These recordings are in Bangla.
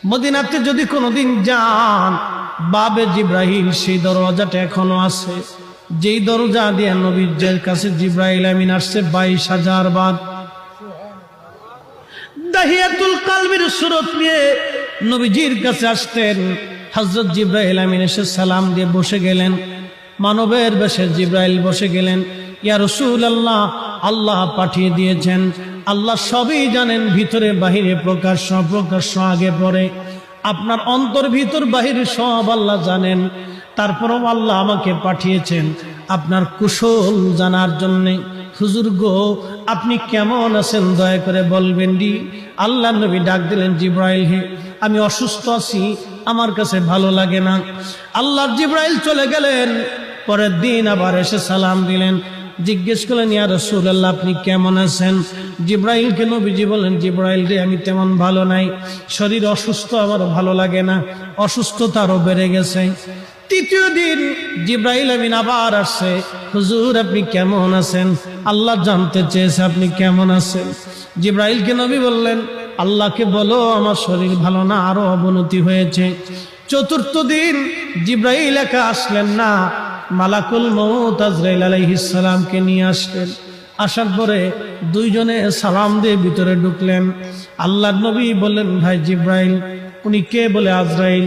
মদিনাতে যদি কোনোদিন যান, বাবে জিব্রাইল সেই দরজাটা এখনো আছে, যেই দরজা দিয়ে নবীর কাছে জিব্রাইল আমিন আসছে 22,000 বার। দাহিয়াতুল কালবির সুরত নিয়ে নবীজির কাছে আসতেন। হযরত জিব্রাইল আমিন এসে সালাম দিয়ে বসে গেলেন। মানবের বেশে জিব্রাইল বসে গেলেন। ইয়া রাসূলুল্লাহ, আল্লাহ পাঠিয়ে দিয়েছেন, আল্লাহ সবই জানেন, ভিতরে বাহিরে প্রকাশ্য অপ্রকাশ্য আগে পরে, আপনার অন্তর ভিতর বাহিরে সব আল্লাহ জানেন। তারপরও আল্লাহ আমাকে পাঠিয়েছেন আপনার কুশল জানার জন্যে। হুজুর গো, আপনি কেমন আছেন দয়া করে বলবেন দি। আল্লাহ নবী ডাক দিলেন, জিব্রাইল হে, আমি অসুস্থ আছি, আমার কাছে ভালো লাগে না। আল্লাহর জিব্রাইল চলে গেলেন। পরের দিন আবার এসে সালাম দিলেন, জিজ্ঞেস করলেন, ইয়া রাসূলুল্লাহ আপনি কেমন আছেন? জিব্রাইলকে নবীজি বলেন, জিব্রাইল রে, আমি তেমন ভালো নাই, শরীর অসুস্থ, আমার ভালো লাগে না, অসুস্থতা আরো বেড়ে গেছে। তৃতীয় দিন জিব্রাইল আমিন আবার আসছে, হুজুর আপনি কেমন আছেন? আল্লাহ জানতে চেয়েছে আপনি কেমন আছেন। জিব্রাইলকে নবী বললেন, আল্লাহকে বলো আমার শরীর ভালো না, আরো অবনতি হয়েছে। চতুর্থ দিন জিব্রাইল একা আসলেন না, মালাকুল মউত আজরাইল আলাইহিস সালামকে নিয়ে আসলেন। আসার পরে দুইজনে সালাম দিয়ে ভিতরে ঢুকলেন। আল্লাহর নবী বললেন, ভাই জিব্রাইল। উনি কে? বলে আজরাইল।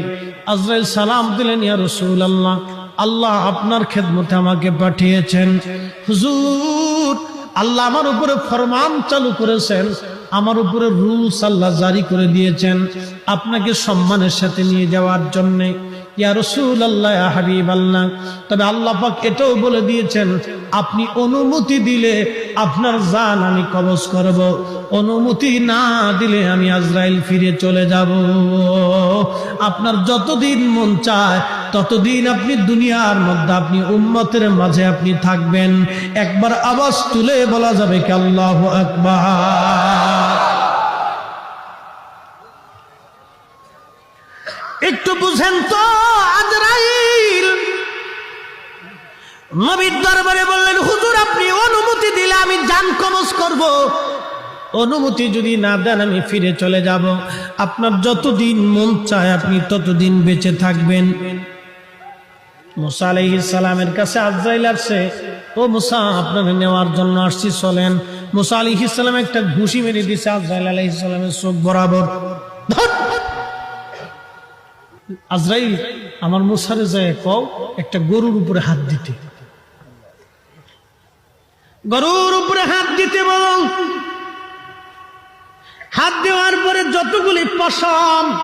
আজরাইল সালাম দিলেন, ইয়া রাসূলুল্লাহ, আল্লাহ আপনার খেদমতে আমাকে পাঠিয়েছেন। হুজুর, আল্লাহ আমার উপরে ফরমান চালু করেছেন, আমার উপরে রুলস আল্লাহ জারি করে দিয়েছেন আপনাকে সম্মানের সাথে নিয়ে যাওয়ার জন্যে। ইয়া রাসূলুল্লাহ, ইয়া হাবিবাল্লাহ, তবে আল্লাহ পাক এটাও বলে দিয়েছেন আপনি অনুমতি দিলে আপনার জান আমি কবজ করব, অনুমতি না দিলে আমি আজরাইল ফিরে চলে যাব। আপনার যতদিন মন চায় ততদিন আপনি দুনিয়ার মধ্যে আপনি উম্মতের মাঝে আপনি থাকবেন। একবার আওয়াজ তুলে বলা যাবে কি আল্লাহু আকবার? একটু বুঝেন তো। আজরাইল নবীর দরবারে বললেন, হুজুর আপনি অনুমতি দিলে আমি জান কবজ করব, অনুমতি যদি না দেন আমি ফিরে চলে যাব। আপনার যতদিন মন চায় আপনি ততদিন বেঁচে থাকবেন। মুসা আলাইহিস সালামের কাছে আজরাইল আসছে, ও মুসা আপনাকে নেওয়ার জন্য আসছি, চলেন। মুসা আলাইহিস সালাম একটা ঘুষি মেরে দিয়েছে আজরাইল আলাইহিস সালামের চোখ বরাবর। আজরাইল, আমার মুসারে যায় কও একটা গরুর উপরে হাত দিতে, গরুর উপরে হাত দিতে বলো। হাত দেওয়ার পরে যতগুলি পশম